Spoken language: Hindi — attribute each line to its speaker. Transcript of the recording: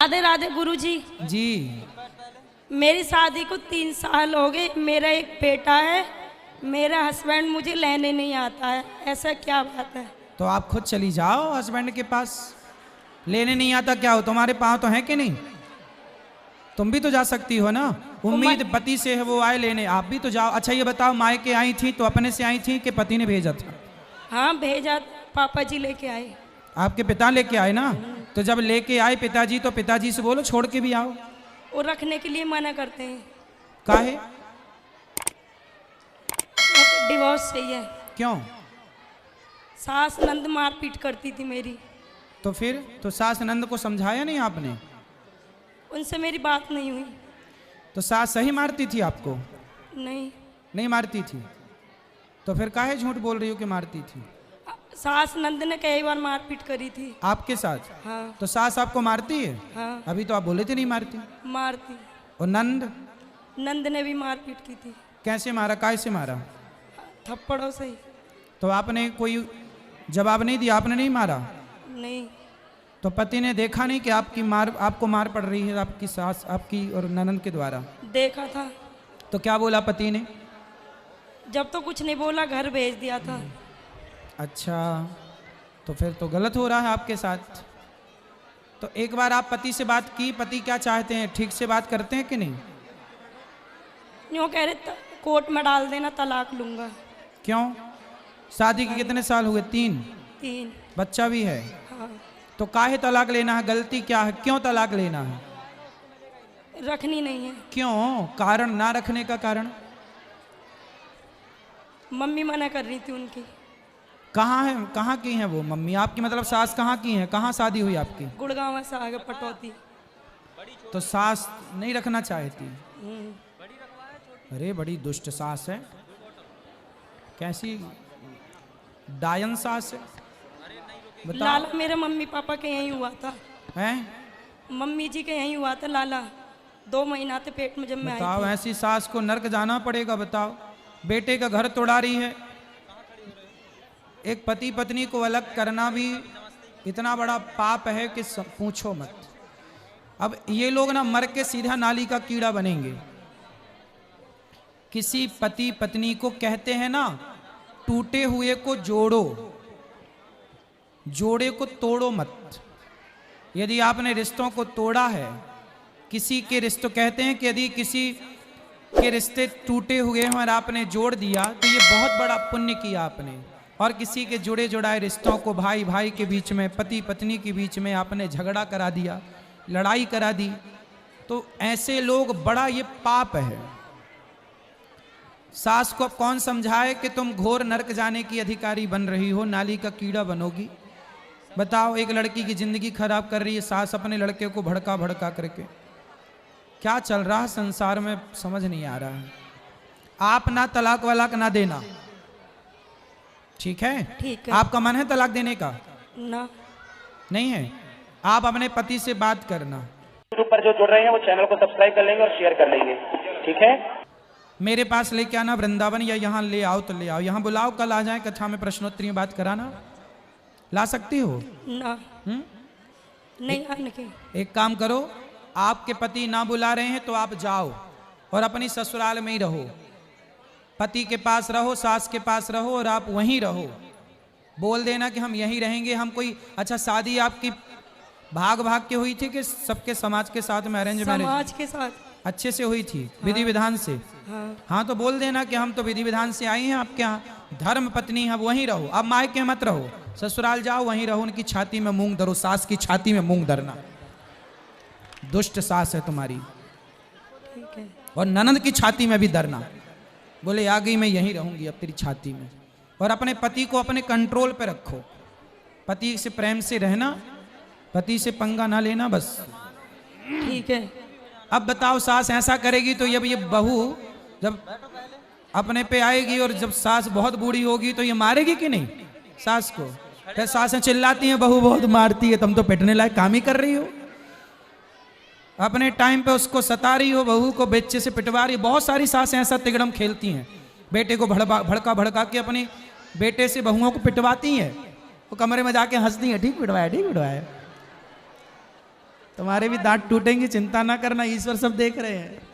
Speaker 1: राधे राधे गुरुजी
Speaker 2: जी।
Speaker 1: मेरी शादी को 3 साल हो गए। मेरा एक बेटा है। मेरा हस्बैंड मुझे लेने नहीं आता है। ऐसा क्या बात है?
Speaker 2: तो आप खुद चली जाओ हस्बैंड के पास। लेने नहीं आता क्या हो, तुम्हारे पाँव तो हैं कि नहीं? तुम भी तो जा सकती हो ना। उम्मीद पति से है वो आए लेने, आप भी तो जाओ। अच्छा ये बताओ, मायके आई थी तो अपने से आई थी कि पति ने भेजा था?
Speaker 1: हाँ भेजा, पापा जी लेके आए।
Speaker 2: आपके पिता लेके आए ना? तो जब लेके आए पिताजी तो पिताजी से बोलो छोड़ के भी आओ।
Speaker 1: वो रखने के लिए मना करते हैं।
Speaker 2: काहे?
Speaker 1: डिवोर्स चाहिए।
Speaker 2: क्यों?
Speaker 1: सास नंद मारपीट करती थी मेरी।
Speaker 2: तो फिर तो सास नंद को समझाया नहीं आपने?
Speaker 1: उनसे मेरी बात नहीं हुई।
Speaker 2: तो सास सही मारती थी आपको?
Speaker 1: नहीं
Speaker 2: मारती थी। तो फिर काहे झूठ बोल रही हो कि मारती थी?
Speaker 1: सास नंद ने कई बार मारपीट करी थी
Speaker 2: आपके साथ?
Speaker 1: हाँ।
Speaker 2: तो सास आपको मारती है?
Speaker 1: हाँ
Speaker 2: अभी तो आप बोले थे नहीं मारती।
Speaker 1: मारती।
Speaker 2: और नंद?
Speaker 1: नंद ने भी मारपीट की थी।
Speaker 2: कैसे मारा, काय से मारा?
Speaker 1: थप्पड़ों से ही।
Speaker 2: तो आपने कोई जवाब नहीं दिया, आपने नहीं मारा?
Speaker 1: नहीं।
Speaker 2: तो पति ने देखा नहीं कि आपको मार पड़ रही है आपकी सास आपकी और ननद के द्वारा?
Speaker 1: देखा था।
Speaker 2: तो क्या बोला पति ने?
Speaker 1: जब तो कुछ नहीं बोला, घर भेज दिया था।
Speaker 2: अच्छा, तो फिर तो गलत हो रहा है आपके साथ। तो एक बार आप पति से बात की, पति क्या चाहते हैं, ठीक से बात करते हैं कि नहीं?
Speaker 1: यूँ कह रहे कोर्ट में डाल देना, तलाक लूंगा।
Speaker 2: क्यों? शादी के कितने साल हुए? 3?
Speaker 1: 3।
Speaker 2: बच्चा भी है?
Speaker 1: हाँ।
Speaker 2: तो काहे तलाक लेना है? गलती क्या है, क्यों तलाक लेना है?
Speaker 1: रखनी नहीं है।
Speaker 2: क्यों? कारण ना रखने का कारण?
Speaker 1: मम्मी मना कर रही थी उनकी।
Speaker 2: कहाँ है, कहाँ की है वो मम्मी आपकी? मतलब सास कहाँ की है, कहाँ शादी हुई आपकी?
Speaker 1: गुड़गांव से आगे पटौती।
Speaker 2: तो सास नहीं रखना चाहती? अरे बड़ी दुष्ट सास है। कैसी डायन सास है, बताओ।
Speaker 1: लाला मेरे मम्मी पापा के यहीं हुआ था।
Speaker 2: हैं?
Speaker 1: मम्मी जी के यहीं हुआ था लाला। 2 महीना थे पेट में जब मैं आई
Speaker 2: बताओ,
Speaker 1: थी।
Speaker 2: ऐसी सास को नर्क जाना पड़ेगा। बताओ, बेटे का घर तोड़ा रही है। एक पति पत्नी को अलग करना भी इतना बड़ा पाप है कि पूछो मत। अब ये लोग ना मर के सीधा नाली का कीड़ा बनेंगे। किसी पति पत्नी को कहते हैं ना, टूटे हुए को जोड़ो, जोड़े को तोड़ो मत। यदि आपने रिश्तों को तोड़ा है, किसी के रिश्तों, कहते हैं कि यदि किसी के रिश्ते टूटे हुए हैं और आपने जोड़ दिया तो ये बहुत बड़ा पुण्य किया आपने। और किसी के जुड़े जुड़ाए रिश्तों को, भाई भाई के बीच में, पति पत्नी के बीच में आपने झगड़ा करा दिया, लड़ाई करा दी, तो ऐसे लोग, बड़ा ये पाप है। सास को अब कौन समझाए कि तुम घोर नरक जाने की अधिकारी बन रही हो, नाली का कीड़ा बनोगी? बताओ, एक लड़की की जिंदगी खराब कर रही है सास अपने लड़के को भड़का भड़का करके। क्या चल रहा है संसार में समझ नहीं आ रहा है। आप ना तलाक वलाक ना देना, ठीक है?
Speaker 1: ठीक है।
Speaker 2: आपका मन है तलाक देने का?
Speaker 1: ना।
Speaker 2: नहीं है? आप अपने पति से बात करना।
Speaker 3: यूट्यूब पर जो जुड़ रहे हैं वो चैनल को सब्सक्राइब कर लेंगे और शेयर कर लेंगे, ठीक है?
Speaker 2: मेरे पास लेके आना वृंदावन, या यहाँ ले आओ तो ले आओ, यहाँ बुलाओ, कल आ जाए कथा में प्रश्नोत्तरी में बात कराना। ला सकती हो?
Speaker 1: ना। नहीं आने के।
Speaker 2: एक काम करो, आपके पति ना बुला रहे हैं तो आप जाओ और अपनी ससुराल में ही रहो। पति के पास रहो, सास के पास रहो और आप वहीं रहो। बोल देना कि हम यहीं रहेंगे। हम कोई, अच्छा शादी आपकी भाग भाग के हुई थी कि सबके समाज के साथ में, अरेंज मैरिज?
Speaker 1: समाज के साथ
Speaker 2: अच्छे से हुई थी? विधि विधान से? हाँ तो बोल देना कि हम तो विधि विधान से आई हैं आपके यहाँ, धर्म पत्नी है, वहीं रहो। अब मायके मत रहो, ससुराल जाओ, वहीं रहो। उनकी छाती में मूंग धरो, सास की छाती में मूंग धरना। दुष्ट सास है तुम्हारी।
Speaker 1: ठीक है।
Speaker 2: और ननद की छाती में भी धरना। बोले आ गई, मैं यहीं रहूंगी अब तेरी छाती में। और अपने पति को अपने कंट्रोल पे रखो। पति से प्रेम से रहना, पति से पंगा ना लेना, बस।
Speaker 1: ठीक है।
Speaker 2: अब बताओ, सास ऐसा करेगी तो ये बहू जब अपने पे आएगी और जब सास बहुत बूढ़ी होगी तो ये मारेगी कि नहीं सास को? फिर सासें चिल्लाती हैं बहू बहुत मारती है, तुम तो पिटने लायक काम ही कर रही हो। अपने टाइम पे उसको सता रही हो, बहू को बेचे से पिटवा रही हो। बहुत सारी सासें ऐसा तिगड़म खेलती हैं, बेटे को भड़का भड़का के अपने बेटे से बहुओं को पिटवाती हैं। वो कमरे में जाके हंसती हैं, ठीक पिटवाया, ठीक पिटवाया। तुम्हारे भी दांत टूटेंगे, चिंता ना करना, ईश्वर सब देख रहे हैं।